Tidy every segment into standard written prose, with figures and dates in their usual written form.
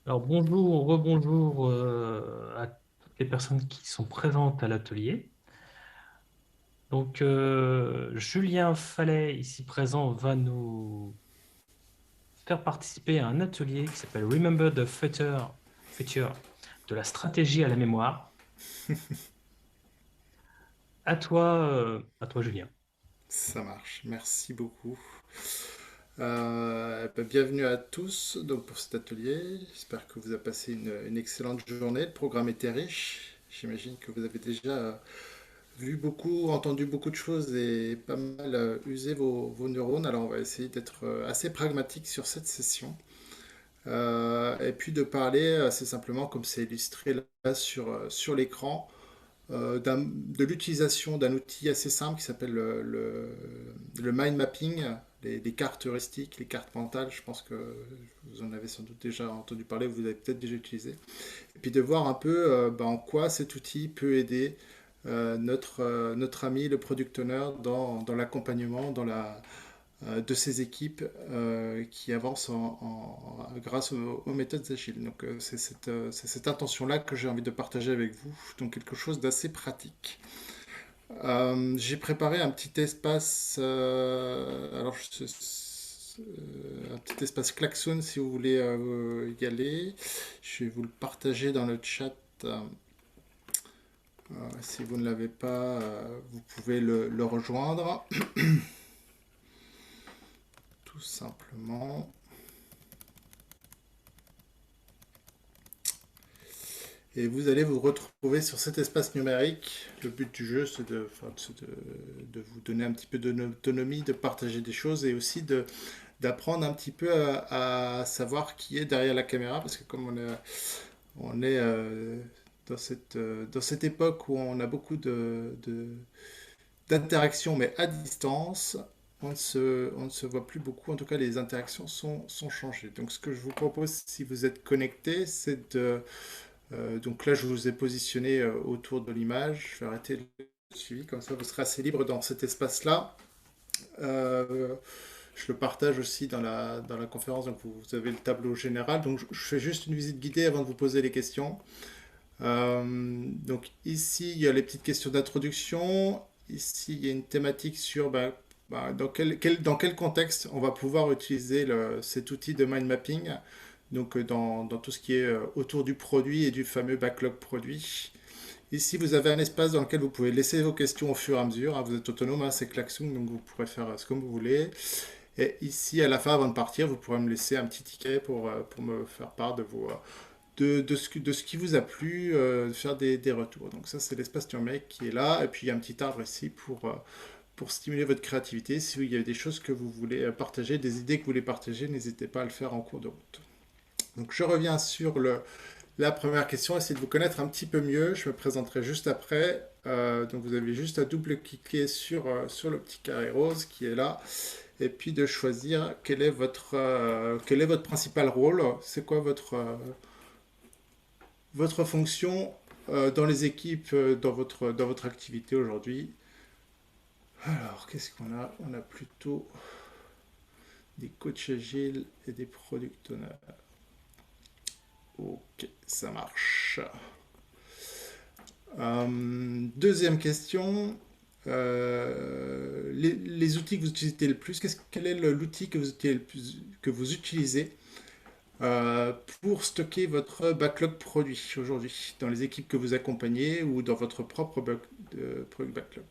Alors bonjour, rebonjour à toutes les personnes qui sont présentes à l'atelier. Donc Julien Fallet, ici présent, va nous faire participer à un atelier qui s'appelle Remember the Future, de la stratégie à la mémoire. À toi Julien. Ça marche, merci beaucoup. Bienvenue à tous donc pour cet atelier. J'espère que vous avez passé une excellente journée. Le programme était riche. J'imagine que vous avez déjà vu beaucoup, entendu beaucoup de choses et pas mal usé vos neurones. Alors on va essayer d'être assez pragmatique sur cette session. Et puis de parler assez simplement, comme c'est illustré là sur l'écran, de l'utilisation d'un outil assez simple qui s'appelle le mind mapping, les cartes heuristiques, les cartes mentales. Je pense que vous en avez sans doute déjà entendu parler, vous l'avez peut-être déjà utilisé. Et puis de voir un peu en quoi cet outil peut aider notre ami, le product owner, dans l'accompagnement, de ces équipes qui avancent grâce aux méthodes agiles. Donc c'est cette intention-là que j'ai envie de partager avec vous, donc quelque chose d'assez pratique. J'ai préparé un petit espace, un petit espace klaxon si vous voulez y aller. Je vais vous le partager dans le chat. Si vous ne l'avez pas, vous pouvez le rejoindre, tout simplement. Et vous allez vous retrouver sur cet espace numérique. Le but du jeu, c'est de vous donner un petit peu d'autonomie, de partager des choses et aussi d'apprendre un petit peu à savoir qui est derrière la caméra. Parce que comme on est dans cette époque où on a beaucoup d'interactions, mais à distance, on ne se voit plus beaucoup. En tout cas, les interactions sont changées. Donc, ce que je vous propose, si vous êtes connecté, c'est donc là, je vous ai positionné autour de l'image. Je vais arrêter le suivi, comme ça vous serez assez libre dans cet espace-là. Euh, je le partage aussi dans la conférence, donc vous avez le tableau général. Donc je fais juste une visite guidée avant de vous poser les questions. Donc ici, il y a les petites questions d'introduction. Ici, il y a une thématique sur dans quel contexte on va pouvoir utiliser cet outil de mind mapping. Donc dans tout ce qui est autour du produit et du fameux backlog produit. Ici, vous avez un espace dans lequel vous pouvez laisser vos questions au fur et à mesure, hein. Vous êtes autonome, hein, c'est Klaxoon, donc vous pourrez faire ce que vous voulez. Et ici, à la fin, avant de partir, vous pourrez me laisser un petit ticket pour me faire part de ce qui vous a plu, de faire des retours. Donc ça, c'est l'espace numérique qui est là. Et puis, il y a un petit arbre ici pour stimuler votre créativité. Si il y a des choses que vous voulez partager, des idées que vous voulez partager, n'hésitez pas à le faire en cours de route. Donc je reviens sur la première question, essayez de vous connaître un petit peu mieux. Je me présenterai juste après. Donc vous avez juste à double-cliquer sur le petit carré rose qui est là. Et puis de choisir quel est votre principal rôle. C'est quoi votre fonction dans les équipes, dans votre activité aujourd'hui. Alors, qu'est-ce qu'on a? On a plutôt des coachs agiles et des product owners. Ok, ça marche. Deuxième question. Les outils que vous utilisez le plus, quel est l'outil que vous utilisez pour stocker votre backlog produit aujourd'hui dans les équipes que vous accompagnez ou dans votre propre product backlog?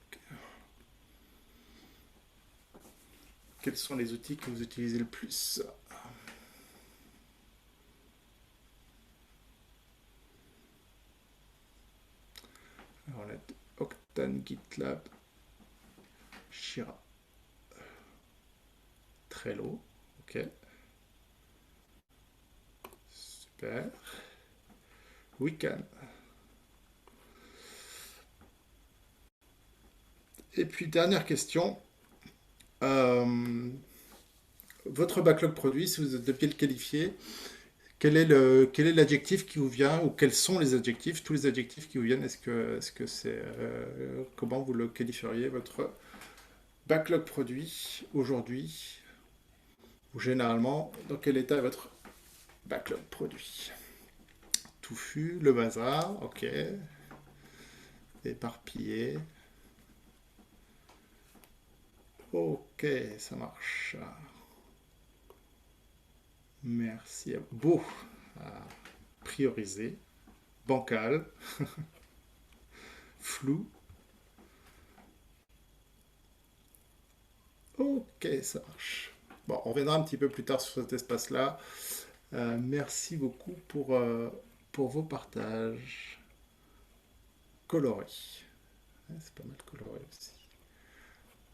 Quels sont les outils que vous utilisez le plus? Alors, on a Octane, GitLab, Jira, Trello. Ok, super. Weekend. Et puis, dernière question. Euh, Votre backlog produit, si vous deviez le qualifier, quel est l'adjectif qui vous vient ou quels sont les adjectifs, tous les adjectifs qui vous viennent? Est-ce que c'est comment vous le qualifieriez votre backlog produit aujourd'hui ou généralement dans quel état est votre backlog produit? touffu, le bazar, ok. Éparpillé. Ok, ça marche. Merci à vous. Ah, prioriser. Bancal. Flou. Ok, ça marche. Bon, on reviendra un petit peu plus tard sur cet espace-là. Merci beaucoup pour vos partages colorés. Ouais, c'est pas mal coloré aussi.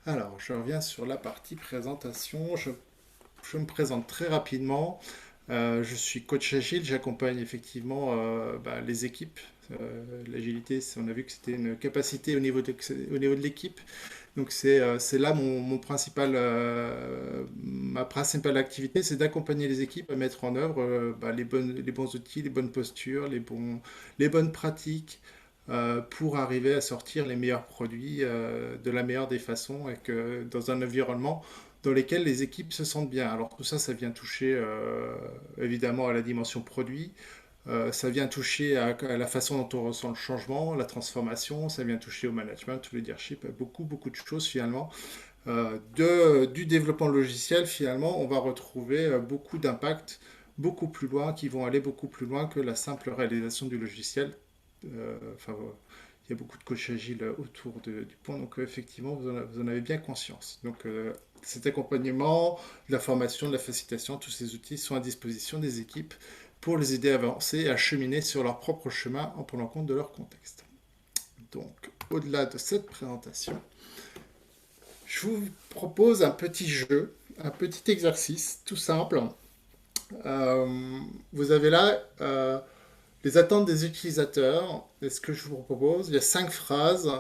Alors, je reviens sur la partie présentation. Je me présente très rapidement. Je suis coach agile, j'accompagne effectivement les équipes. L'agilité, on a vu que c'était une capacité au niveau de l'équipe. Donc c'est là ma principale activité, c'est d'accompagner les équipes à mettre en œuvre les bons outils, les bonnes postures, les bonnes pratiques pour arriver à sortir les meilleurs produits de la meilleure des façons et que dans un environnement dans lequel les équipes se sentent bien. Alors tout ça, ça vient toucher évidemment à la dimension produit, ça vient toucher à la façon dont on ressent le changement, la transformation, ça vient toucher au management, au leadership, beaucoup de choses finalement. Du développement logiciel, finalement, on va retrouver beaucoup d'impacts beaucoup plus loin, qui vont aller beaucoup plus loin que la simple réalisation du logiciel. Il y a beaucoup de coachs agiles autour du point, donc effectivement, vous en avez bien conscience. Donc cet accompagnement, de la formation, de la facilitation, tous ces outils sont à disposition des équipes pour les aider à avancer et à cheminer sur leur propre chemin en prenant compte de leur contexte. Donc, au-delà de cette présentation, je vous propose un petit jeu, un petit exercice tout simple. Vous avez là les attentes des utilisateurs. Et ce que je vous propose, il y a 5 phrases.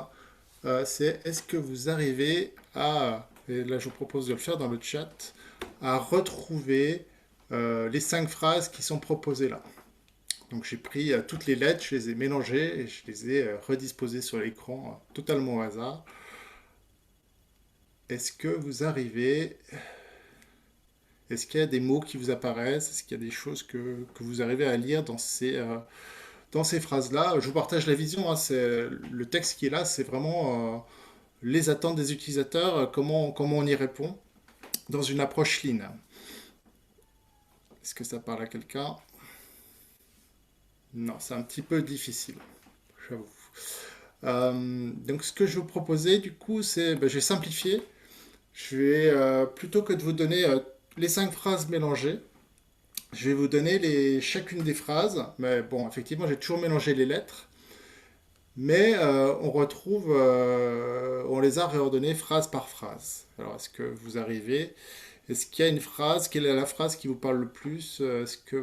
C'est est-ce que vous arrivez à, et là je vous propose de le faire dans le chat, à retrouver les 5 phrases qui sont proposées là. Donc j'ai pris toutes les lettres, je les ai mélangées et je les ai redisposées sur l'écran totalement au hasard. Est-ce que vous arrivez... Est-ce qu'il y a des mots qui vous apparaissent? Est-ce qu'il y a des choses que vous arrivez à lire dans ces phrases-là? Je vous partage la vision, hein, le texte qui est là, c'est vraiment les attentes des utilisateurs, comment on y répond dans une approche lean. Est-ce que ça parle à quelqu'un? Non, c'est un petit peu difficile, j'avoue. Donc ce que je vais vous proposer du coup, c'est, je vais simplifier. Je vais, plutôt que de vous donner les 5 phrases mélangées, je vais vous donner chacune des phrases. Mais bon, effectivement, j'ai toujours mélangé les lettres. Mais on les a réordonnées phrase par phrase. Alors, est-ce que vous arrivez? Est-ce qu'il y a une phrase? Quelle est la phrase qui vous parle le plus? Est-ce que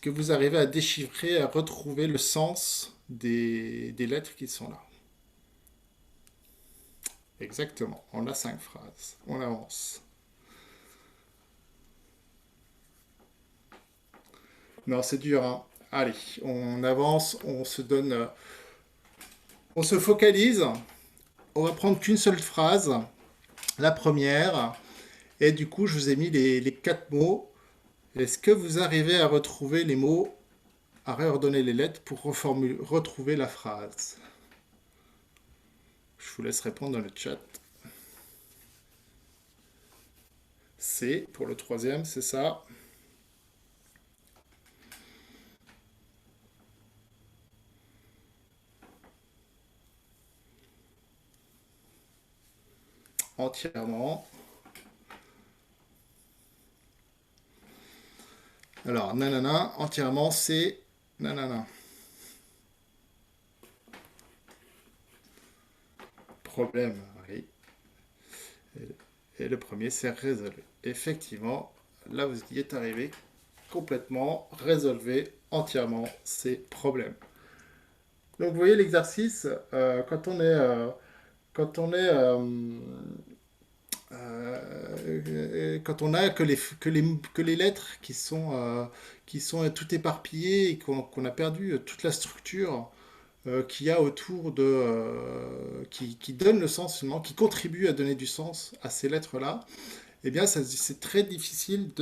vous arrivez à déchiffrer, à retrouver le sens des lettres qui sont là? Exactement. On a 5 phrases. On avance. Non, c'est dur, hein. Allez, on avance, on se focalise. On va prendre qu'une seule phrase, la première. Et du coup, je vous ai mis les 4 mots. Est-ce que vous arrivez à retrouver les mots, à réordonner les lettres pour retrouver la phrase? Je vous laisse répondre dans le chat. C pour le troisième, c'est ça. Entièrement. Alors, nanana, entièrement, c'est nanana. Problème, oui. Et le premier, c'est résolu. Effectivement, là, vous y êtes arrivé complètement. Résolvez entièrement ces problèmes. Donc, vous voyez l'exercice, quand on est quand on a que les lettres qui sont tout éparpillées et qu'on a perdu toute la structure qu'il y a autour qui donne le sens finalement, qui contribue à donner du sens à ces lettres-là, eh bien c'est très difficile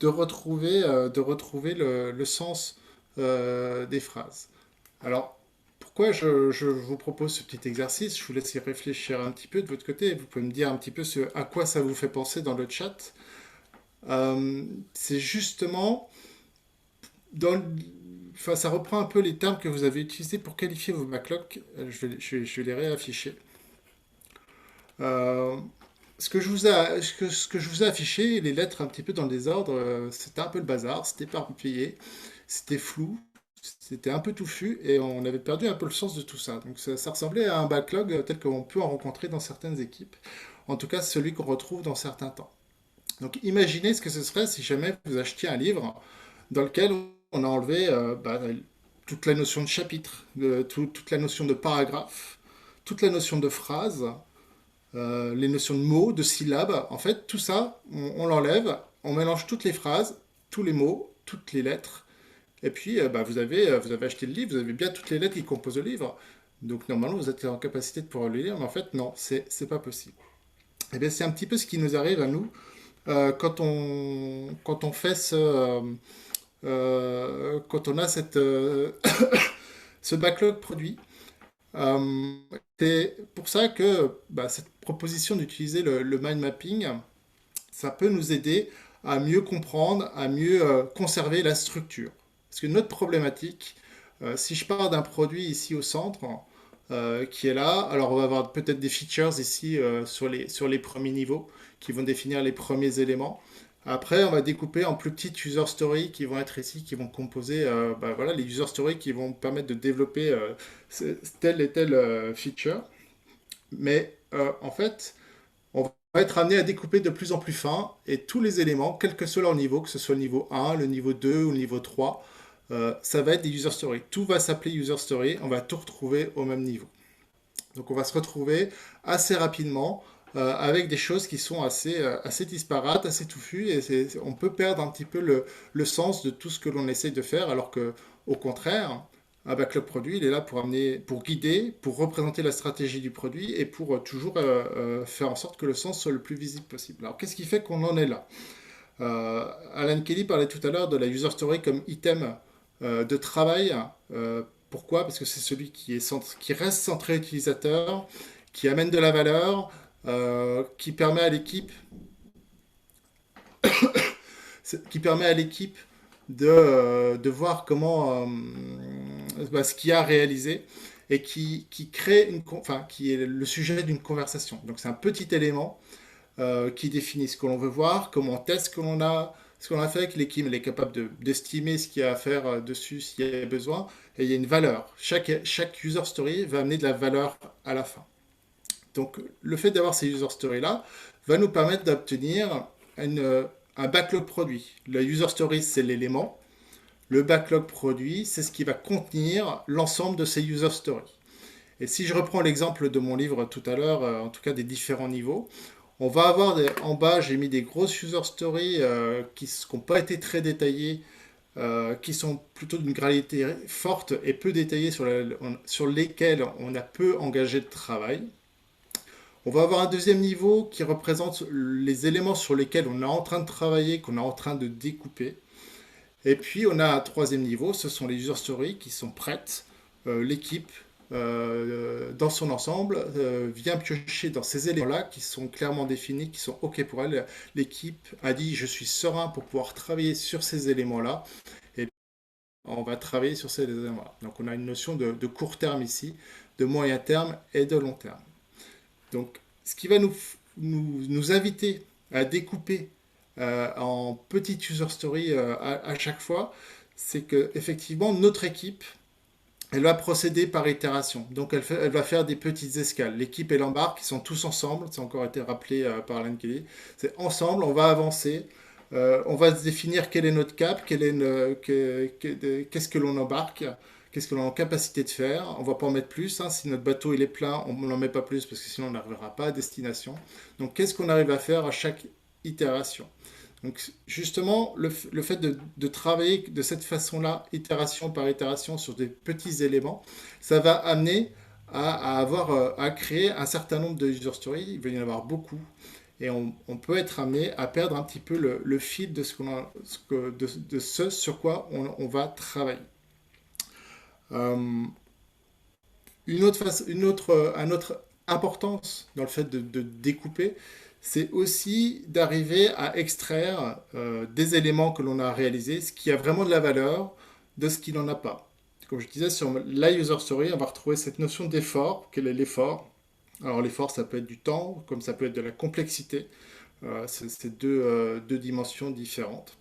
de retrouver le sens des phrases. Alors, pourquoi je vous propose ce petit exercice? Je vous laisse y réfléchir un petit peu de votre côté. Vous pouvez me dire un petit peu à quoi ça vous fait penser dans le chat. C'est justement, dans, enfin, ça reprend un peu les termes que vous avez utilisés pour qualifier vos backlogs. Je vais les réafficher. Euh, ce que je vous ai affiché, les lettres un petit peu dans le désordre, c'était un peu le bazar, c'était éparpillé, c'était flou, c'était un peu touffu et on avait perdu un peu le sens de tout ça. Donc ça ressemblait à un backlog tel qu'on peut en rencontrer dans certaines équipes, en tout cas celui qu'on retrouve dans certains temps. Donc imaginez ce que ce serait si jamais vous achetiez un livre dans lequel on a enlevé toute la notion de chapitre, toute la notion de paragraphe, toute la notion de phrase, les notions de mots, de syllabes. En fait, tout ça, on l'enlève, on mélange toutes les phrases, tous les mots, toutes les lettres. Et puis, vous avez acheté le livre, vous avez bien toutes les lettres qui composent le livre. Donc, normalement, vous êtes en capacité de pouvoir le lire, mais en fait, non, c'est pas possible. Et bien, c'est un petit peu ce qui nous arrive à nous quand on fait quand on a ce backlog produit. Euh, c'est pour ça que cette proposition d'utiliser le mind mapping, ça peut nous aider à mieux comprendre, à mieux conserver la structure. Parce que notre problématique, si je pars d'un produit ici au centre, qui est là, alors on va avoir peut-être des features ici sur les premiers niveaux qui vont définir les premiers éléments. Après, on va découper en plus petites user stories qui vont être ici, qui vont composer voilà, les user stories qui vont permettre de développer telle et telle feature. Mais en fait, on va être amené à découper de plus en plus fin et tous les éléments, quel que soit leur niveau, que ce soit le niveau 1, le niveau 2 ou le niveau 3, ça va être des user stories. Tout va s'appeler user story, on va tout retrouver au même niveau. Donc on va se retrouver assez rapidement avec des choses qui sont assez disparates, assez touffues, et on peut perdre un petit peu le sens de tout ce que l'on essaye de faire, alors que au contraire, un backlog produit, il est là pour amener, pour guider, pour représenter la stratégie du produit et pour toujours faire en sorte que le sens soit le plus visible possible. Alors qu'est-ce qui fait qu'on en est là? Alan Kelly parlait tout à l'heure de la user story comme item de travail. Pourquoi? Parce que c'est celui qui reste centré utilisateur, qui amène de la valeur, qui permet à l'équipe de voir ce qu'il y a réalisé et qui crée qui est le sujet d'une conversation. Donc c'est un petit élément qui définit ce que l'on veut voir, comment on teste ce qu'on a fait, que l'équipe elle est capable d'estimer ce qu'il y a à faire dessus s'il y a besoin, et il y a une valeur. Chaque user story va amener de la valeur à la fin. Donc le fait d'avoir ces user stories-là va nous permettre d'obtenir un backlog produit. Le user story, c'est l'élément. Le backlog produit, c'est ce qui va contenir l'ensemble de ces user stories. Et si je reprends l'exemple de mon livre tout à l'heure, en tout cas des différents niveaux, on va avoir en bas, j'ai mis des grosses user stories qui n'ont pas été très détaillées, qui sont plutôt d'une gravité forte et peu détaillées sur lesquelles on a peu engagé de travail. On va avoir un deuxième niveau qui représente les éléments sur lesquels on est en train de travailler, qu'on est en train de découper. Et puis on a un troisième niveau, ce sont les user stories qui sont prêtes. L'équipe, dans son ensemble, vient piocher dans ces éléments-là qui sont clairement définis, qui sont OK pour elle. L'équipe a dit je suis serein pour pouvoir travailler sur ces éléments-là. Et on va travailler sur ces éléments-là. Donc on a une notion de court terme ici, de moyen terme et de long terme. Donc ce qui va nous inviter à découper en petites user stories à chaque fois, c'est que effectivement notre équipe, elle va procéder par itération. Donc elle va faire des petites escales. L'équipe et l'embarque, ils sont tous ensemble. Ça a encore été rappelé par Alan Kelly. C'est ensemble, on va avancer. On va se définir quel est notre cap, qu'est-ce que l'on embarque, qu'est-ce que l'on est en capacité de faire. On ne va pas en mettre plus. Hein. Si notre bateau il est plein, on n'en met pas plus parce que sinon on n'arrivera pas à destination. Donc qu'est-ce qu'on arrive à faire à chaque itération? Donc justement, le fait de travailler de cette façon-là, itération par itération, sur des petits éléments, ça va amener à créer un certain nombre de user stories. Il va y en avoir beaucoup. et on peut être amené à perdre un petit peu le fil de de ce sur quoi on va travailler. Euh, une autre importance dans le fait de découper, c'est aussi d'arriver à extraire des éléments que l'on a réalisés, ce qui a vraiment de la valeur de ce qui n'en a pas. Comme je disais, sur la user story, on va retrouver cette notion d'effort. Quel est l'effort? Alors l'effort, ça peut être du temps, comme ça peut être de la complexité. C'est deux dimensions différentes.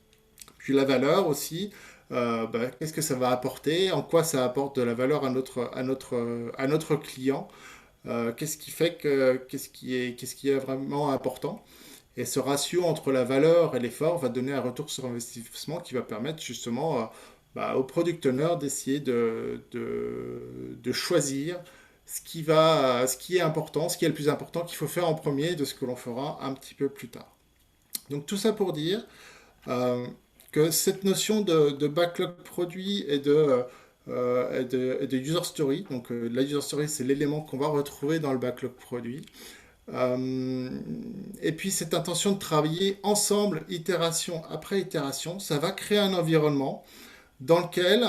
Puis la valeur aussi, qu'est-ce que ça va apporter, en quoi ça apporte de la valeur à notre client, qu'est-ce qui est vraiment important. Et ce ratio entre la valeur et l'effort va donner un retour sur investissement qui va permettre justement au product owner d'essayer de choisir ce qui est important, ce qui est le plus important qu'il faut faire en premier de ce que l'on fera un petit peu plus tard. Donc tout ça pour dire euh, que cette notion de backlog produit et de user story, donc la user story c'est l'élément qu'on va retrouver dans le backlog produit, et puis cette intention de travailler ensemble, itération après itération, ça va créer un environnement dans lequel,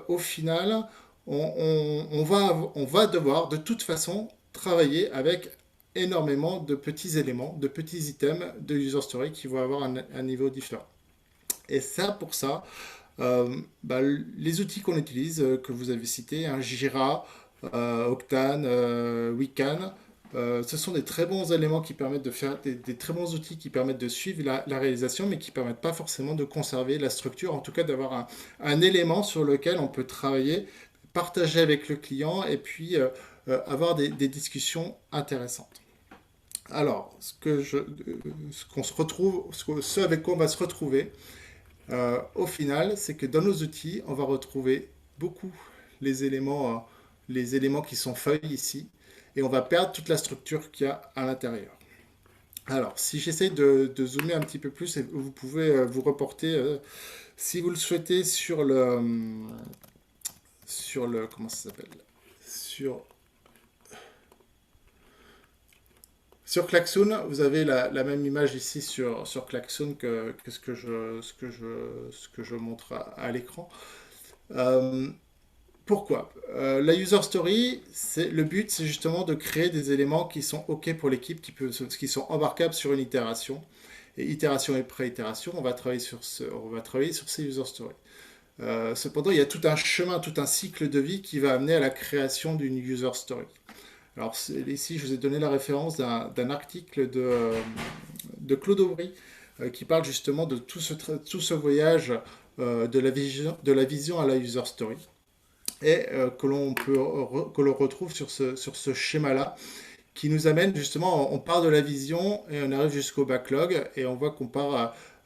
au final, on va devoir de toute façon travailler avec énormément de petits éléments, de petits items de user story qui vont avoir un niveau différent. Et ça, pour ça, les outils qu'on utilise, que vous avez cités, hein, Jira, Octane, Wecan, ce sont des très bons éléments qui permettent de faire des très bons outils qui permettent de suivre la réalisation, mais qui ne permettent pas forcément de conserver la structure, en tout cas d'avoir un élément sur lequel on peut travailler, partager avec le client et puis avoir des discussions intéressantes. Alors, ce qu'on se retrouve, ce avec quoi on va se retrouver, au final, c'est que dans nos outils, on va retrouver beaucoup les éléments qui sont feuilles ici, et on va perdre toute la structure qu'il y a à l'intérieur. Alors, si j'essaie de zoomer un petit peu plus, vous pouvez vous reporter, si vous le souhaitez, sur le comment ça s'appelle, sur sur Klaxoon, vous avez la même image ici sur Klaxoon que ce que je montre à l'écran. Euh, Pourquoi la user story, le but, c'est justement de créer des éléments qui sont OK pour l'équipe, qui sont embarquables sur une itération. Et itération et pré-itération, on va travailler sur ces user stories. Cependant, il y a tout un chemin, tout un cycle de vie qui va amener à la création d'une user story. Alors ici, je vous ai donné la référence d'un article de Claude Aubry qui parle justement de tout ce voyage de la vision à la user story et que l'on retrouve sur ce schéma-là qui nous amène justement, on part de la vision et on arrive jusqu'au backlog et on voit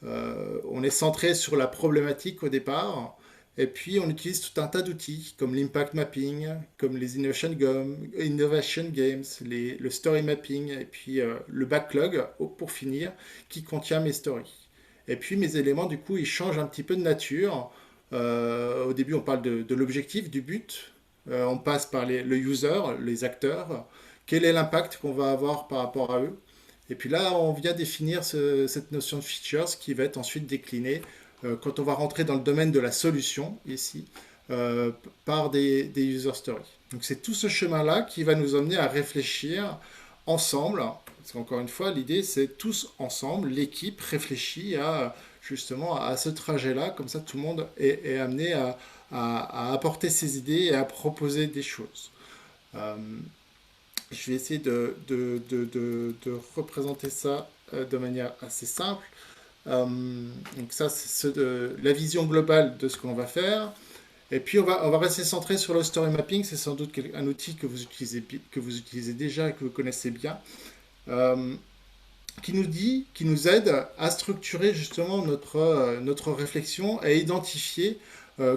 on est centré sur la problématique au départ. Et puis, on utilise tout un tas d'outils comme l'impact mapping, comme les innovation games, le story mapping, et puis le backlog, pour finir, qui contient mes stories. Et puis, mes éléments, du coup, ils changent un petit peu de nature. Au début, on parle de l'objectif, du but. On passe par le user, les acteurs. Quel est l'impact qu'on va avoir par rapport à eux? Et puis là, on vient définir cette notion de features qui va être ensuite déclinée quand on va rentrer dans le domaine de la solution, ici, par des user stories. Donc c'est tout ce chemin-là qui va nous emmener à réfléchir ensemble, parce qu'encore une fois, l'idée c'est tous ensemble, l'équipe réfléchit justement à ce trajet-là, comme ça tout le monde est amené à apporter ses idées et à proposer des choses. Euh, je vais essayer de représenter ça de manière assez simple. Donc ça, c'est la vision globale de ce qu'on va faire. Et puis on va rester centré sur le story mapping. C'est sans doute un outil que vous utilisez déjà et que vous connaissez bien, euh, qui nous aide à structurer justement notre réflexion et à identifier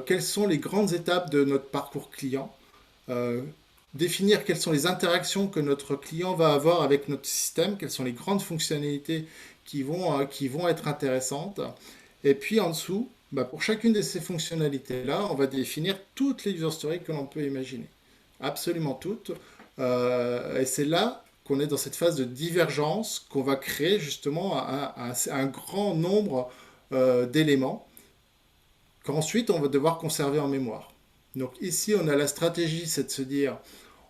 quelles sont les grandes étapes de notre parcours client, euh, définir quelles sont les interactions que notre client va avoir avec notre système, quelles sont les grandes fonctionnalités qui vont être intéressantes. Et puis en dessous, pour chacune de ces fonctionnalités-là, on va définir toutes les user stories que l'on peut imaginer. Absolument toutes. Et c'est là qu'on est dans cette phase de divergence, qu'on va créer justement un grand nombre d'éléments qu'ensuite on va devoir conserver en mémoire. Donc ici, on a la stratégie, c'est de se dire,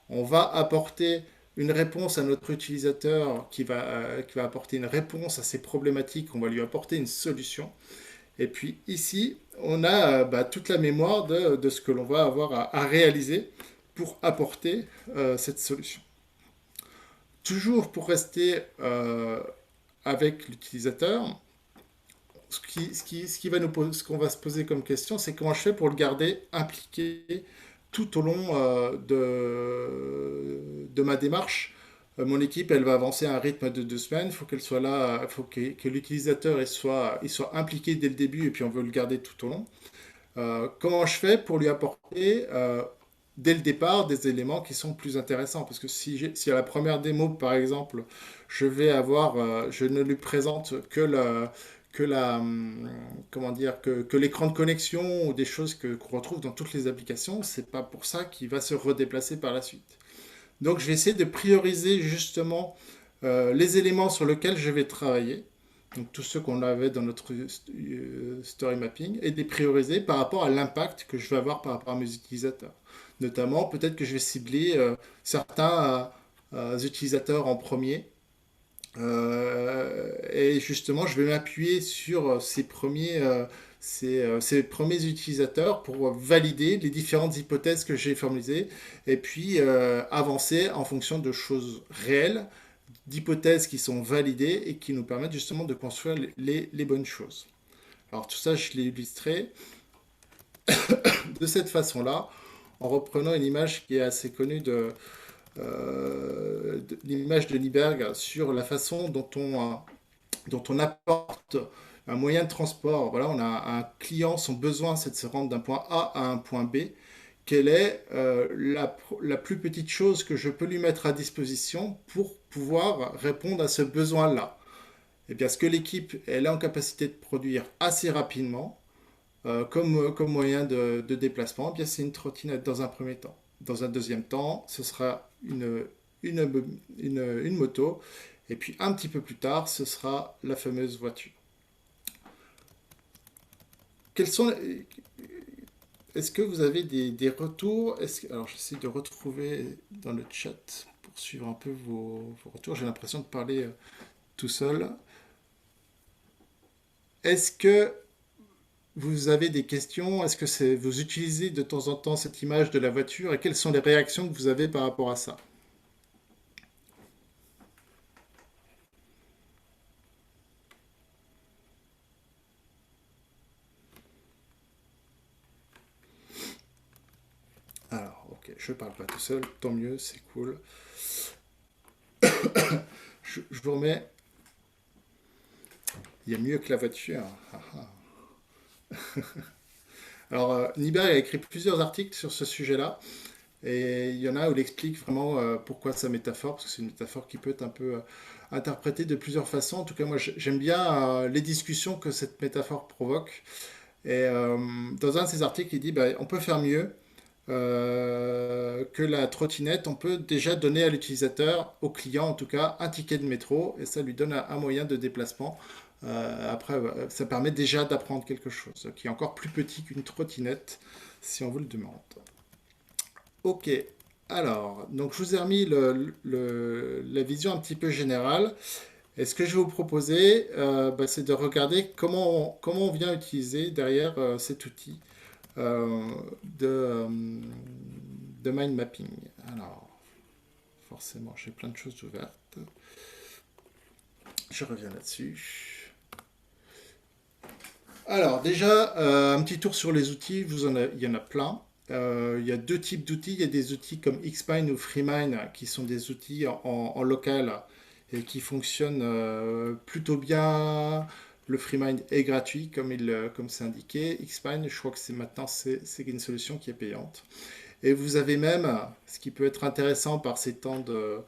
on va apporter une réponse à notre utilisateur qui va apporter une réponse à ses problématiques, on va lui apporter une solution. Et puis ici, on a toute la mémoire de ce que l'on va avoir à réaliser pour apporter cette solution. Toujours pour rester avec l'utilisateur, ce qu'on va se poser comme question, c'est comment je fais pour le garder impliqué tout au long de ma démarche. Mon équipe, elle va avancer à un rythme de 2 semaines. Il faut qu'elle soit là, il faut que l'utilisateur il soit impliqué dès le début et puis on veut le garder tout au long. Comment je fais pour lui apporter dès le départ des éléments qui sont plus intéressants? Parce que si à la première démo, par exemple, je ne lui présente comment dire, que l'écran de connexion ou des choses qu'on retrouve dans toutes les applications, c'est pas pour ça qu'il va se redéplacer par la suite. Donc je vais essayer de prioriser justement les éléments sur lesquels je vais travailler, donc tous ceux qu'on avait dans notre story mapping, et de les prioriser par rapport à l'impact que je vais avoir par rapport à mes utilisateurs. Notamment, peut-être que je vais cibler certains utilisateurs en premier, et justement, je vais m'appuyer sur ces premiers utilisateurs pour valider les différentes hypothèses que j'ai formulées et puis avancer en fonction de choses réelles, d'hypothèses qui sont validées et qui nous permettent justement de construire les bonnes choses. Alors tout ça, je l'ai illustré de cette façon-là, en reprenant une image qui est assez connue de l'image de Lieberg sur la façon dont on apporte un moyen de transport. Voilà, on a un client, son besoin c'est de se rendre d'un point A à un point B. Quelle est la plus petite chose que je peux lui mettre à disposition pour pouvoir répondre à ce besoin-là? Eh bien, ce que l'équipe elle est en capacité de produire assez rapidement, comme moyen de déplacement, eh bien, c'est une trottinette dans un premier temps. Dans un deuxième temps, ce sera une moto. Et puis un petit peu plus tard, ce sera la fameuse voiture. Quels sont, est-ce que vous avez des retours? Alors j'essaie de retrouver dans le chat pour suivre un peu vos retours. J'ai l'impression de parler tout seul. Est-ce que vous avez des questions? Est-ce que vous utilisez de temps en temps cette image de la voiture et quelles sont les réactions que vous avez par rapport à ça? Alors, ok, je parle pas tout seul, tant mieux, c'est cool. Je vous remets. Il y a mieux que la voiture. Ah, ah. Alors, Nieberg a écrit plusieurs articles sur ce sujet-là. Et il y en a où il explique vraiment pourquoi sa métaphore, parce que c'est une métaphore qui peut être un peu interprétée de plusieurs façons. En tout cas, moi, j'aime bien les discussions que cette métaphore provoque. Et dans un de ses articles, il dit bah, on peut faire mieux que la trottinette. On peut déjà donner à l'utilisateur, au client en tout cas, un ticket de métro, et ça lui donne un moyen de déplacement. Après, ça permet déjà d'apprendre quelque chose, qui est encore plus petit qu'une trottinette, si on vous le demande. Ok, alors, donc je vous ai remis la vision un petit peu générale. Et ce que je vais vous proposer, c'est de regarder comment on vient utiliser derrière cet outil euh, de, euh, de mind mapping. Alors, forcément, j'ai plein de choses ouvertes. Je reviens là-dessus. Alors, déjà, un petit tour sur les outils. Il y en a plein. Il y a deux types d'outils. Il y a des outils comme Xmind ou FreeMind qui sont des outils en local et qui fonctionnent plutôt bien. Le FreeMind est gratuit comme c'est indiqué. Xmind, je crois que c'est une solution qui est payante. Et vous avez même, ce qui peut être intéressant par ces temps de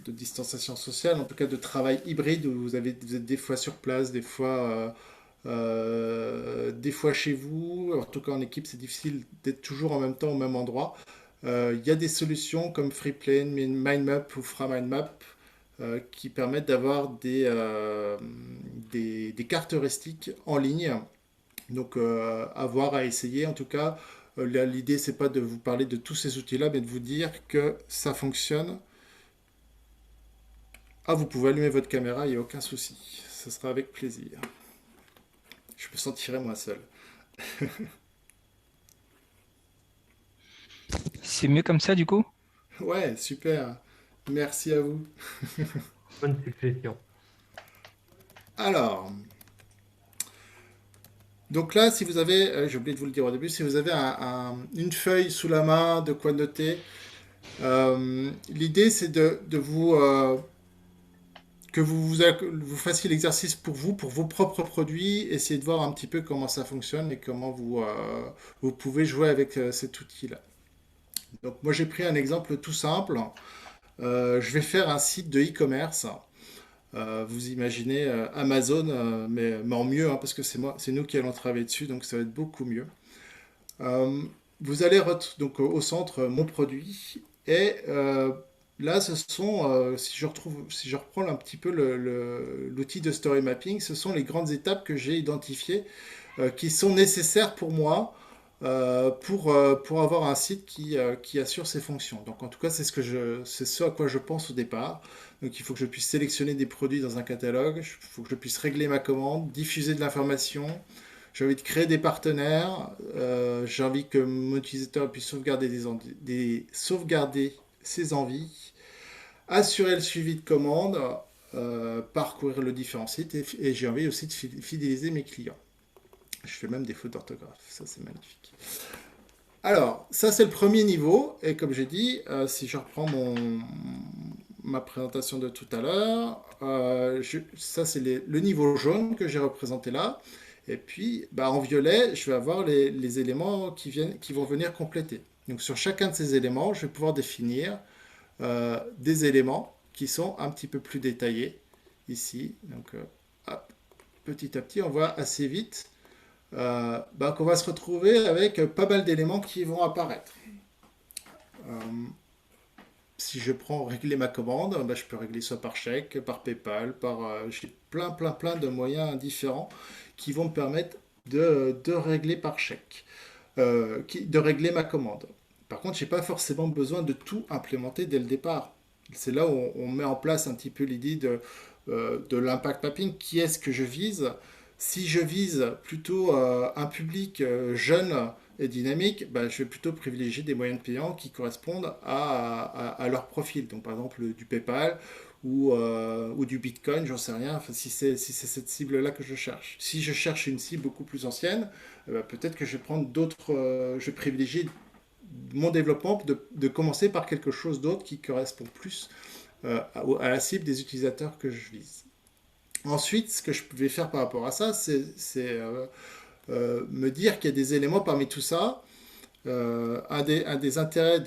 distanciation sociale, en tout cas de travail hybride où vous êtes des fois sur place, des fois chez vous. En tout cas en équipe, c'est difficile d'être toujours en même temps au même endroit. Il y a des solutions comme FreePlane, MindMap ou FraMindMap qui permettent d'avoir des cartes heuristiques en ligne. Donc, à voir, à essayer. En tout cas, l'idée, c'est pas de vous parler de tous ces outils-là, mais de vous dire que ça fonctionne. Ah, vous pouvez allumer votre caméra, il n'y a aucun souci. Ce sera avec plaisir. Je me sentirai moins seul. C'est mieux comme ça, du coup? Ouais, super. Merci à vous. Bonne suggestion. Alors, donc là, si vous avez, j'ai oublié de vous le dire au début, si vous avez une feuille sous la main, de quoi noter, l'idée c'est de vous que vous fassiez l'exercice pour vos propres produits, essayez de voir un petit peu comment ça fonctionne et comment vous pouvez jouer avec cet outil-là. Donc moi j'ai pris un exemple tout simple. Je vais faire un site de e-commerce. Vous imaginez Amazon, mais en mieux, hein, parce que c'est nous qui allons travailler dessus, donc ça va être beaucoup mieux. Euh, Vous allez donc au centre mon produit et là ce sont si je reprends un petit peu l'outil de story mapping, ce sont les grandes étapes que j'ai identifiées qui sont nécessaires pour moi pour avoir un site qui assure ses fonctions. Donc en tout cas, c'est ce à quoi je pense au départ. Donc il faut que je puisse sélectionner des produits dans un catalogue, il faut que je puisse régler ma commande, diffuser de l'information. J'ai envie de créer des partenaires, j'ai envie que mon utilisateur puisse sauvegarder ses envies, assurer le suivi de commande, parcourir le différent site et j'ai envie aussi de fidéliser mes clients. Je fais même des fautes d'orthographe, ça c'est magnifique. Alors, ça c'est le premier niveau, et comme j'ai dit, si je reprends ma présentation de tout à l'heure, ça c'est le niveau jaune que j'ai représenté là, et puis bah, en violet, je vais avoir les éléments qui vont venir compléter. Donc sur chacun de ces éléments, je vais pouvoir définir des éléments qui sont un petit peu plus détaillés ici. Donc hop, petit à petit, on voit assez vite bah, qu'on va se retrouver avec pas mal d'éléments qui vont apparaître. Euh, Si je prends régler ma commande, bah, je peux régler soit par chèque, par PayPal, j'ai plein de moyens différents qui vont me permettre de régler par chèque, de régler ma commande. Par contre, je n'ai pas forcément besoin de tout implémenter dès le départ. C'est là où on met en place un petit peu l'idée de l'impact mapping. Qui est-ce que je vise? Si je vise plutôt un public jeune et dynamique, bah, je vais plutôt privilégier des moyens payants qui correspondent à leur profil. Donc par exemple du PayPal ou du Bitcoin, j'en sais rien, enfin, si c'est cette cible-là que je cherche. Si je cherche une cible beaucoup plus ancienne, peut-être que je vais prendre d'autres, je vais privilégier mon développement de commencer par quelque chose d'autre qui correspond plus à la cible des utilisateurs que je vise. Ensuite, ce que je vais faire par rapport à ça, c'est me dire qu'il y a des éléments parmi tout ça. Un des intérêts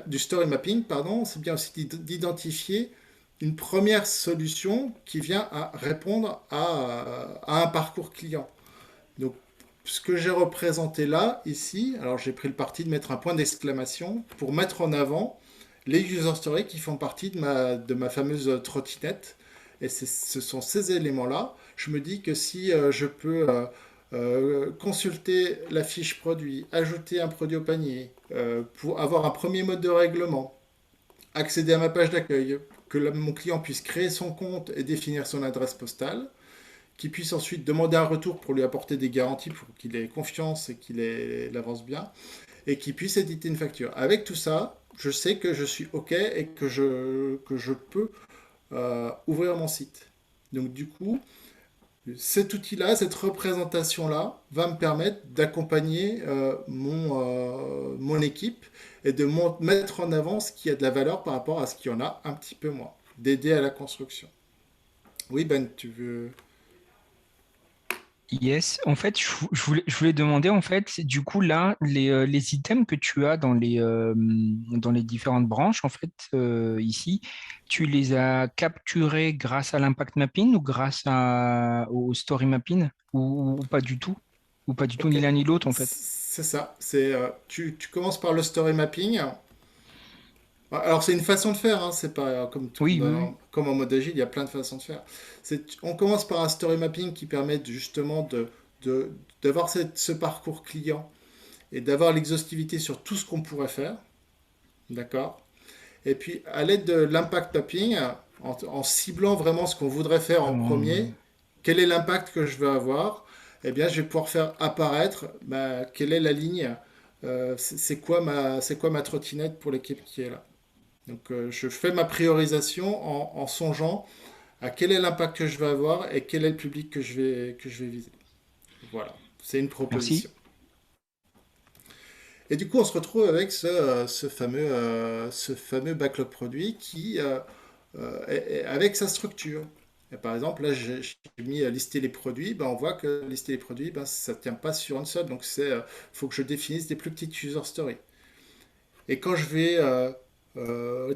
du story mapping, pardon, c'est bien aussi d'identifier une première solution qui vient à répondre à un parcours client. Donc, ce que j'ai représenté là, ici, alors j'ai pris le parti de mettre un point d'exclamation pour mettre en avant les user stories qui font partie de ma fameuse trottinette. Et ce sont ces éléments-là. Je me dis que si je peux consulter la fiche produit, ajouter un produit au panier, pour avoir un premier mode de règlement, accéder à ma page d'accueil, que mon client puisse créer son compte et définir son adresse postale, qu'il puisse ensuite demander un retour pour lui apporter des garanties pour qu'il ait confiance et qu'il avance bien, et qu'il puisse éditer une facture. Avec tout ça, je sais que je suis OK et que je peux ouvrir mon site. Donc du coup, cet outil-là, cette représentation-là, va me permettre d'accompagner mon équipe et de mettre en avant ce qui a de la valeur par rapport à ce qui en a un petit peu moins, d'aider à la construction. Oui, Ben, tu veux... Yes, en fait, je voulais demander, en fait, du coup, là, les items que tu as dans les différentes branches, en fait, ici, tu les as capturés grâce à l'impact mapping ou au story mapping ou pas du tout? Ou pas du tout, Ok. ni l'un ni l'autre, en fait? c'est ça. Tu commences par le story mapping. Alors c'est une façon de faire, hein, c'est pas Oui, oui, oui. comme en mode agile, il y a plein de façons de faire. On commence par un story mapping qui permet justement de- d'avoir ce parcours client et d'avoir l'exhaustivité sur tout ce qu'on pourrait faire, d'accord? Et puis à l'aide de l'impact mapping, en ciblant vraiment ce qu'on voudrait faire en premier, quel est l'impact que je veux avoir, eh bien je vais pouvoir faire apparaître quelle est la ligne, c'est quoi ma trottinette pour l'équipe qui est là. Donc je fais ma priorisation en songeant à quel est l'impact que je vais avoir et quel est le public que je vais viser. Voilà, c'est une Merci. proposition. Et du coup, on se retrouve avec ce fameux backlog produit qui, avec sa structure. Et par exemple, là, j'ai mis à lister les produits. Ben, on voit que lister les produits, ben, ça ne tient pas sur une seule. Donc, il faut que je définisse des plus petites user stories. Et quand je vais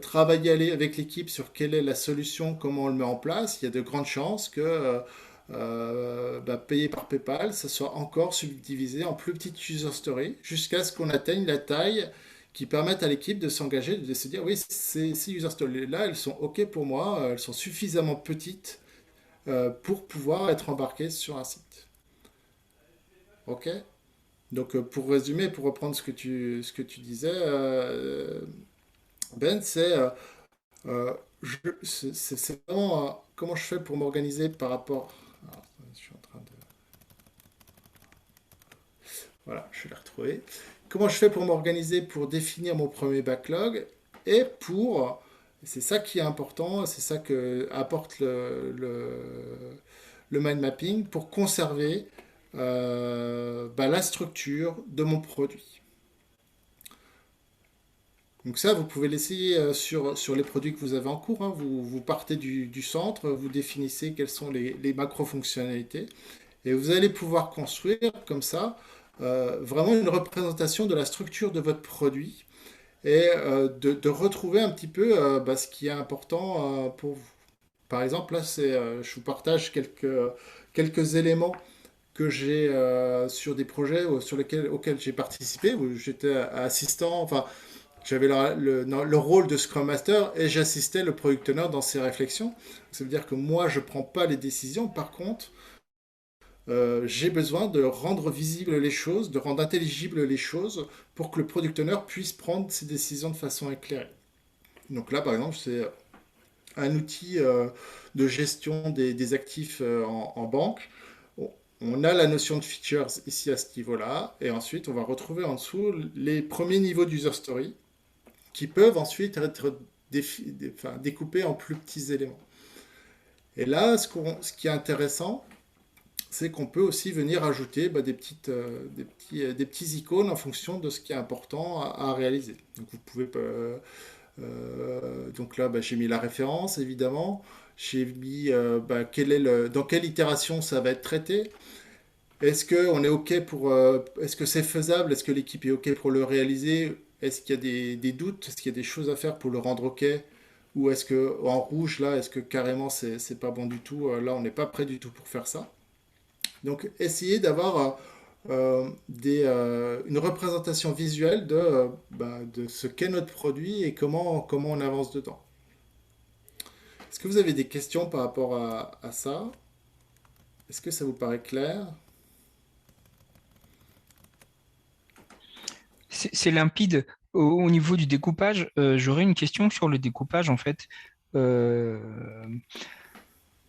travailler avec l'équipe sur quelle est la solution, comment on le met en place, il y a de grandes chances que payé par PayPal, ça soit encore subdivisé en plus petites user stories jusqu'à ce qu'on atteigne la taille qui permette à l'équipe de s'engager, de se dire oui, ces user stories-là, elles sont OK pour moi, elles sont suffisamment petites pour pouvoir être embarquées sur un site. OK? Donc pour résumer, pour reprendre ce que tu disais, Ben, euh, c'est vraiment comment je fais pour m'organiser par rapport. Alors, je suis en train de. Voilà, je vais la retrouver. Comment je fais pour m'organiser pour définir mon premier backlog et pour. C'est ça qui est important, c'est ça que apporte le mind mapping pour conserver la structure de mon produit. Donc ça, vous pouvez l'essayer sur les produits que vous avez en cours, hein. Vous partez du centre, vous définissez quelles sont les macro-fonctionnalités, et vous allez pouvoir construire comme ça vraiment une représentation de la structure de votre produit et de retrouver un petit peu ce qui est important pour vous. Par exemple, là, je vous partage quelques éléments que j'ai sur des projets auxquels j'ai participé, où j'étais assistant, enfin, j'avais le rôle de Scrum Master et j'assistais le Product Owner dans ses réflexions. Ça veut dire que moi, je ne prends pas les décisions. Par contre, j'ai besoin de rendre visibles les choses, de rendre intelligibles les choses pour que le Product Owner puisse prendre ses décisions de façon éclairée. Donc là, par exemple, c'est un outil de gestion des actifs en banque. On a la notion de features ici à ce niveau-là, et ensuite on va retrouver en dessous les premiers niveaux d'user story qui peuvent ensuite être découpés en plus petits éléments. Et là, ce qui est intéressant, c'est qu'on peut aussi venir ajouter des petits icônes en fonction de ce qui est important à réaliser. Donc vous pouvez, donc là, j'ai mis la référence évidemment. J'ai mis dans quelle itération ça va être traité. Est-ce que on est OK est-ce que c'est faisable? Est-ce que l'équipe est OK pour le réaliser? Est-ce qu'il y a des doutes? Est-ce qu'il y a des choses à faire pour le rendre OK? Ou est-ce que en rouge là, est-ce que carrément c'est pas bon du tout? Là, on n'est pas prêt du tout pour faire ça. Donc, essayez d'avoir une représentation visuelle de ce qu'est notre produit et comment on avance dedans. Est-ce que vous avez des questions par rapport à ça? Est-ce que ça vous paraît clair? C'est limpide. Au niveau du découpage, j'aurais une question sur le découpage en fait. Euh,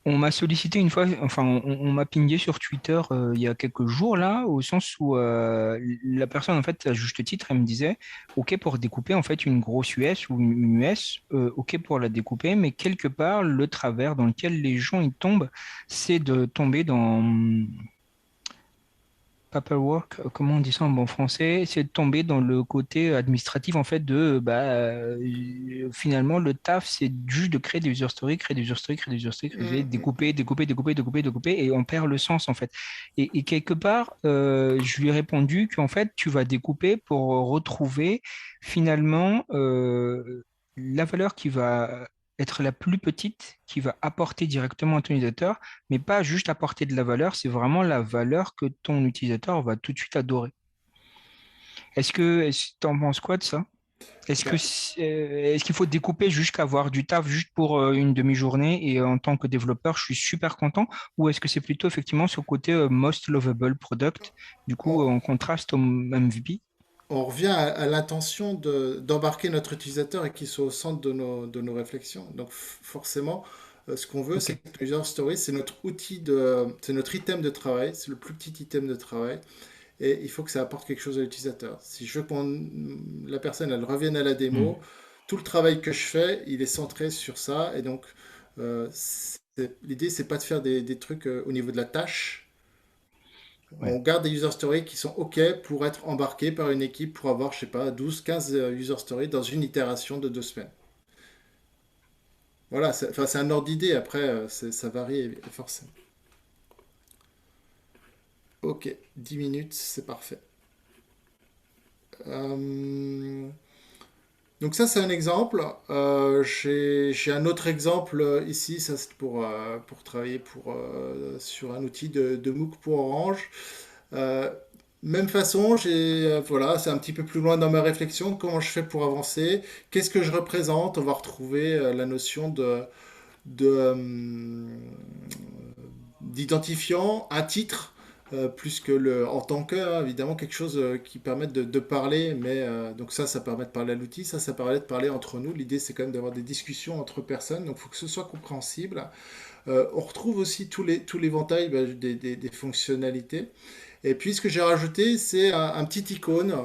on m'a sollicité une fois, enfin on m'a pingé sur Twitter il y a quelques jours là, au sens où la personne en fait à juste titre, elle me disait OK pour découper en fait une grosse US ou une US, OK pour la découper, mais quelque part le travers dans lequel les gens ils tombent, c'est de tomber dans paperwork, comment on dit ça en bon français, c'est de tomber dans le côté administratif en fait de finalement le taf c'est juste de créer des user stories, créer des user stories, créer des user stories, créer, découper, découper, découper, découper, découper et on perd le sens en fait. Et quelque part, je lui ai répondu qu'en fait tu vas découper pour retrouver finalement la valeur qui va être la plus petite, qui va apporter directement à ton utilisateur mais pas juste apporter de la valeur, c'est vraiment la valeur que ton utilisateur va tout de suite adorer. Est-ce que t'en penses quoi de ça? Ben, Est-ce qu'il faut découper jusqu'à avoir du taf juste pour une demi-journée et en tant que développeur, je suis super content? Ou est-ce que c'est plutôt effectivement ce côté most lovable product, du coup on, en contraste au MVP? on revient à l'intention d'embarquer notre utilisateur et qu'il soit au centre de nos réflexions. Donc forcément, ce qu'on veut, Ok, c'est que User Story, c'est notre item de travail, c'est le plus petit item de travail. Et il faut que ça apporte quelque chose à l'utilisateur. Si je veux que la personne elle revienne à la hmm, démo, tout le travail que je fais, il est centré sur ça. Et donc, l'idée, c'est pas de faire des trucs au niveau de la tâche. ouais. On garde des user stories qui sont OK pour être embarqués par une équipe pour avoir, je sais pas, 12, 15 user stories dans une itération de 2 semaines. Voilà, enfin, c'est un ordre d'idée. Après, ça varie forcément. OK, 10 minutes, c'est parfait. Euh, Donc ça, c'est un exemple. J'ai un autre exemple ici, ça c'est pour travailler sur un outil de MOOC pour Orange. Euh, Même façon, voilà, c'est un petit peu plus loin dans ma réflexion. Comment je fais pour avancer? Qu'est-ce que je représente? On va retrouver la notion de, d'identifiant, un titre, plus que en tant que, hein, évidemment, quelque chose qui permette de parler, mais donc ça permet de parler à l'outil, ça permet de parler entre nous. L'idée, c'est quand même d'avoir des discussions entre personnes, donc il faut que ce soit compréhensible. On retrouve aussi tout l'éventail des fonctionnalités. Et puis, ce que j'ai rajouté, c'est un petit icône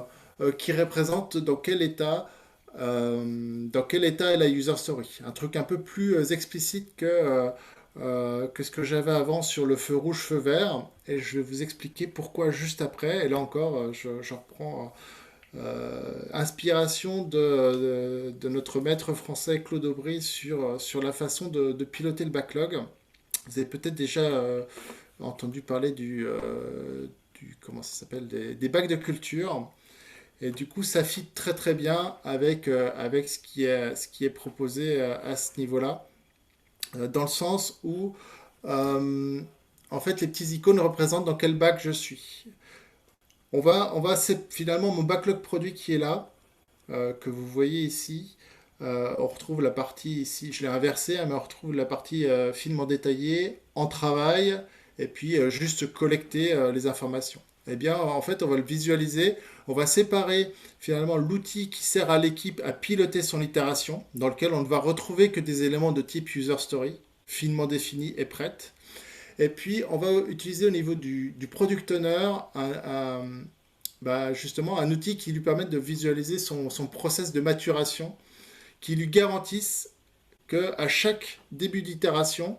qui représente dans quel état est la user story. Un truc un peu plus explicite que ce que j'avais avant sur le feu rouge, feu vert. Et je vais vous expliquer pourquoi juste après. Et là encore, je reprends inspiration de notre maître français Claude Aubry sur la façon de piloter le backlog. Vous avez peut-être déjà entendu parler comment ça s'appelle, des bacs de culture. Et du coup, ça fit très très bien avec ce qui est proposé à ce niveau-là, dans le sens où, euh, en fait, les petits icônes représentent dans quel bac je suis. C'est finalement mon backlog produit qui est là, que vous voyez ici. On retrouve la partie ici, je l'ai inversé, hein, mais on retrouve la partie finement détaillée, en travail, et puis juste collecter les informations. Eh bien, en fait, on va le visualiser, on va séparer finalement l'outil qui sert à l'équipe à piloter son itération, dans lequel on ne va retrouver que des éléments de type user story, finement définis et prêtes. Et puis, on va utiliser au niveau du product owner justement un outil qui lui permette de visualiser son process de maturation, qui lui garantisse qu'à chaque début d'itération,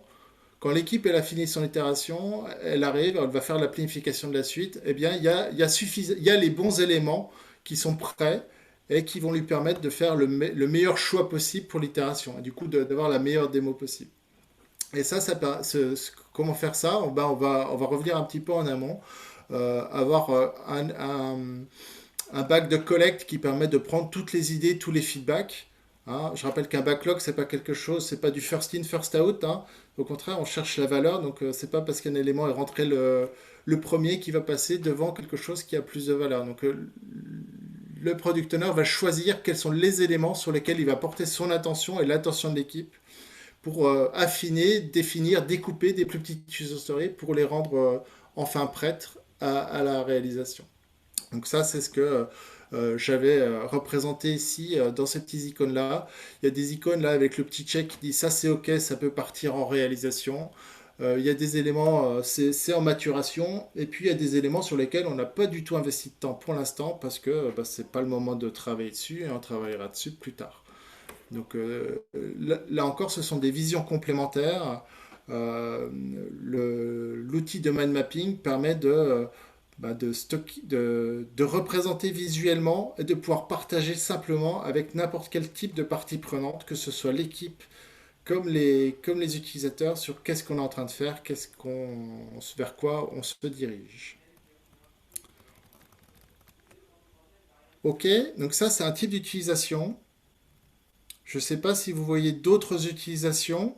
quand l'équipe elle a fini son itération, elle arrive, elle va faire la planification de la suite, eh bien il y a les bons éléments qui sont prêts et qui vont lui permettre de faire le meilleur choix possible pour l'itération et du coup d'avoir la meilleure démo possible. Et comment faire ça? On va revenir un petit peu en amont, avoir un bac de collecte qui permet de prendre toutes les idées, tous les feedbacks. Hein. Je rappelle qu'un backlog, c'est pas quelque chose, c'est pas du first in, first out. Hein. Au contraire, on cherche la valeur, donc c'est pas parce qu'un élément est rentré le premier qui va passer devant quelque chose qui a plus de valeur. Donc le product owner va choisir quels sont les éléments sur lesquels il va porter son attention et l'attention de l'équipe pour affiner, définir, découper des plus petites user stories pour les rendre enfin prêtes à la réalisation. Donc ça, c'est ce que j'avais représenté ici dans ces petits icônes-là. Il y a des icônes là avec le petit check qui dit ça c'est ok, ça peut partir en réalisation. Il y a des éléments, c'est en maturation. Et puis il y a des éléments sur lesquels on n'a pas du tout investi de temps pour l'instant parce que c'est pas le moment de travailler dessus et on travaillera dessus plus tard. Donc là encore, ce sont des visions complémentaires. L'outil de mind mapping permet de représenter visuellement et de pouvoir partager simplement avec n'importe quel type de partie prenante, que ce soit l'équipe comme les utilisateurs, sur qu'est-ce qu'on est en train de faire, vers quoi on se dirige. Ok, donc ça c'est un type d'utilisation. Je ne sais pas si vous voyez d'autres utilisations.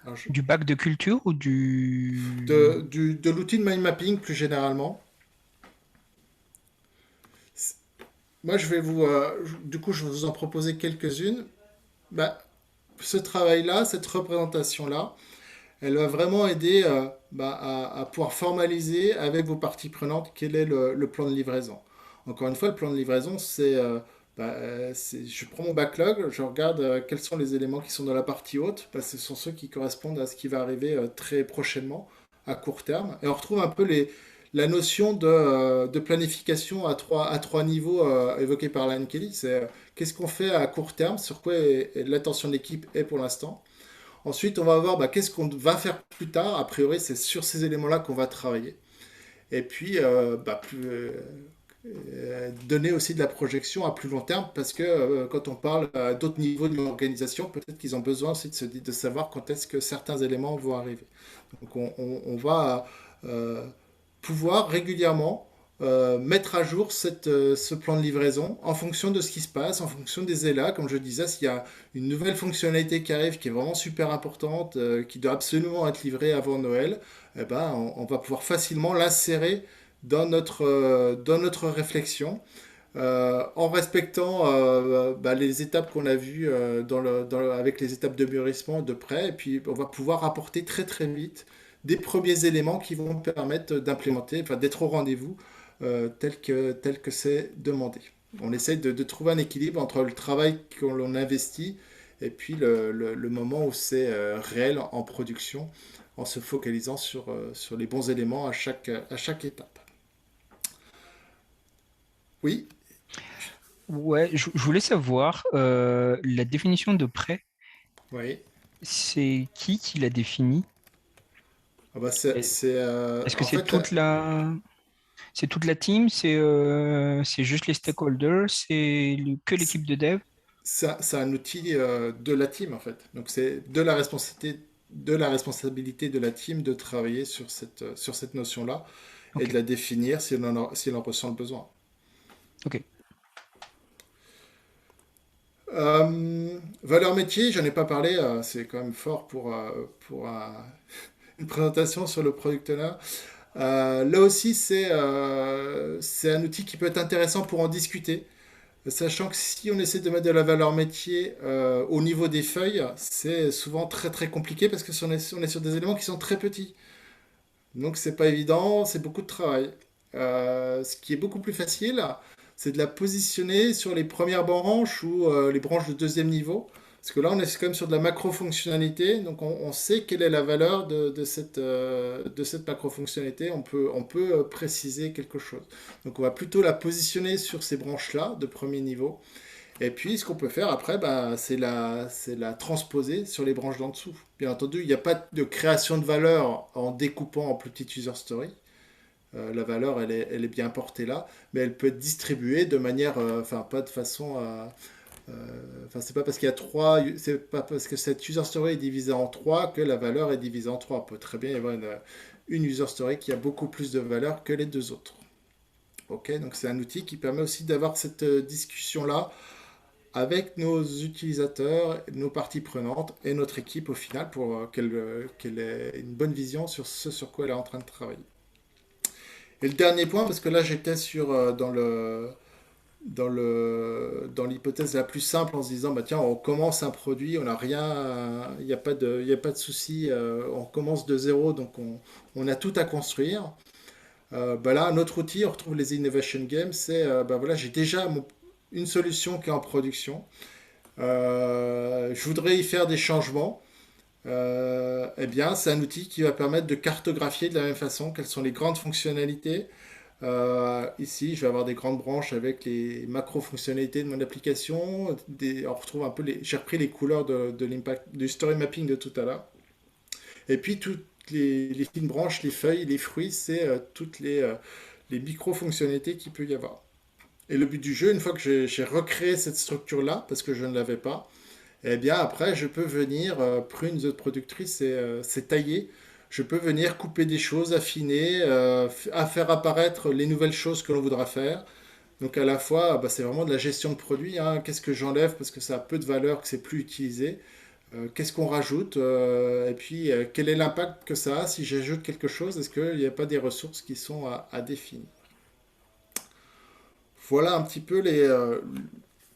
Alors, Du bac de culture ou du... de l'outil de mind mapping plus généralement. Moi, du coup, je vais vous en proposer quelques-unes. Bah, ce travail-là, cette représentation-là, elle va vraiment aider à pouvoir formaliser avec vos parties prenantes quel est le plan de livraison. Encore une fois, le plan de livraison, je prends mon backlog, je regarde quels sont les éléments qui sont dans la partie haute, ce sont ceux qui correspondent à ce qui va arriver très prochainement, à court terme. Et on retrouve un peu la notion de planification à trois niveaux évoquée par Alan Kelly. C'est qu'est-ce qu'on fait à court terme, sur quoi l'attention de l'équipe est pour l'instant. Ensuite, on va voir qu'est-ce qu'on va faire plus tard. A priori, c'est sur ces éléments-là qu'on va travailler. Et puis, donner aussi de la projection à plus long terme, parce que quand on parle à d'autres niveaux de l'organisation, peut-être qu'ils ont besoin aussi de savoir quand est-ce que certains éléments vont arriver. Donc, on va euh, pouvoir régulièrement mettre à jour ce plan de livraison en fonction de ce qui se passe, en fonction des élas. Comme je disais, s'il y a une nouvelle fonctionnalité qui arrive qui est vraiment super importante, qui doit absolument être livrée avant Noël, eh ben, on va pouvoir facilement l'insérer dans notre réflexion. En respectant les étapes qu'on a vues avec les étapes de mûrissement de près, et puis on va pouvoir apporter très très vite des premiers éléments qui vont permettre d'implémenter, enfin d'être au rendez-vous tel que c'est demandé. On essaye de trouver un équilibre entre le travail qu'on investit et puis le moment où c'est réel en production, en se focalisant sur les bons éléments à chaque étape. Oui, Ouais, je voulais savoir, la définition de prêt, oui. c'est qui l'a définie? Ah bah Et Est-ce que en c'est fait, c'est toute la team, c'est juste les stakeholders, que l'équipe de dev? c'est un outil de la team en fait. Donc c'est de la responsabilité de la team de travailler sur cette notion-là et Ok, de la définir si elle en ressent le besoin. ok. Valeur métier, j'en ai pas parlé, c'est quand même fort pour une présentation sur le product owner. Là aussi, c'est un outil qui peut être intéressant pour en discuter. Sachant que si on essaie de mettre de la valeur métier au niveau des feuilles, c'est souvent très très compliqué parce que on est sur des éléments qui sont très petits. Donc c'est pas évident, c'est beaucoup de travail. Ce qui est beaucoup plus facile, c'est de la positionner sur les premières branches ou les branches de deuxième niveau. Parce que là, on est quand même sur de la macro-fonctionnalité, donc on sait quelle est la valeur de cette macro-fonctionnalité, on peut préciser quelque chose. Donc on va plutôt la positionner sur ces branches-là de premier niveau. Et puis ce qu'on peut faire après, c'est la transposer sur les branches d'en dessous. Bien entendu, il n'y a pas de création de valeur en découpant en plus petites user stories. La valeur, elle est bien portée là, mais elle peut être distribuée de manière, enfin pas de façon enfin, c'est pas parce qu'il y a trois, c'est pas parce que cette user story est divisée en trois que la valeur est divisée en trois. Il peut très bien y avoir une user story qui a beaucoup plus de valeur que les deux autres. Ok, donc c'est un outil qui permet aussi d'avoir cette discussion-là avec nos utilisateurs, nos parties prenantes et notre équipe au final pour qu'elle ait une bonne vision sur ce sur quoi elle est en train de travailler. Et le dernier point, parce que là j'étais dans l'hypothèse la plus simple en se disant bah tiens on commence un produit, on n'a rien, il y a pas de souci, on commence de zéro donc on a tout à construire. Là un autre outil, on retrouve les innovation games, c'est voilà j'ai déjà une solution qui est en production. Je voudrais y faire des changements. Eh bien, c'est un outil qui va permettre de cartographier de la même façon quelles sont les grandes fonctionnalités. Ici, je vais avoir des grandes branches avec les macro-fonctionnalités de mon application. On retrouve un peu j'ai repris les couleurs de l'impact, du story mapping de tout à l'heure. Et puis, toutes les fines branches, les feuilles, les fruits, c'est toutes les micro-fonctionnalités qu'il peut y avoir. Et le but du jeu, une fois que j'ai recréé cette structure-là, parce que je ne l'avais pas, eh bien après, je peux venir, prune de productrice, c'est taillé. Je peux venir couper des choses, affiner, à faire apparaître les nouvelles choses que l'on voudra faire. Donc à la fois, c'est vraiment de la gestion de produit, hein. Qu'est-ce que j'enlève parce que ça a peu de valeur, que c'est plus utilisé. Qu'est-ce qu'on rajoute et puis quel est l'impact que ça a si j'ajoute quelque chose? Est-ce qu'il n'y a pas des ressources qui sont à définir? Voilà un petit peu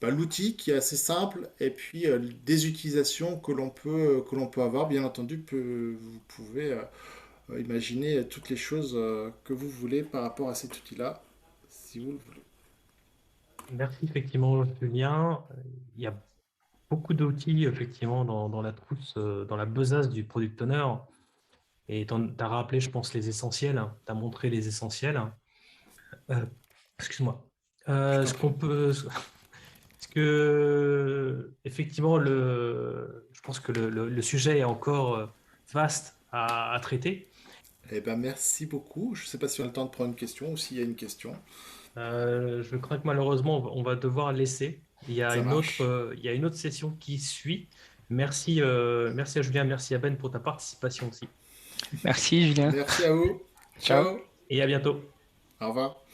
l'outil qui est assez simple et puis des utilisations que l'on peut avoir. Bien entendu, vous pouvez imaginer toutes les choses que vous voulez par rapport à cet outil-là, si vous le voulez. Merci effectivement, Julien. Il y a beaucoup d'outils effectivement dans la trousse, dans la besace du product owner. Et tu as rappelé, je pense, les essentiels. Tu as montré les essentiels. Euh, excuse-moi. Je t'en Ce prie. qu'on peut, ce que effectivement, je pense que le sujet est encore vaste à traiter. Eh ben, merci beaucoup. Je ne sais pas si on a le temps de prendre une question ou s'il y a une question. Je crains que malheureusement, on va devoir laisser. Ça marche. Il y a une autre session qui suit. Merci, merci à Julien, merci à Ben pour ta participation aussi. Merci, Julien. Merci à vous. Ciao. Ciao. Et à bientôt. Au revoir.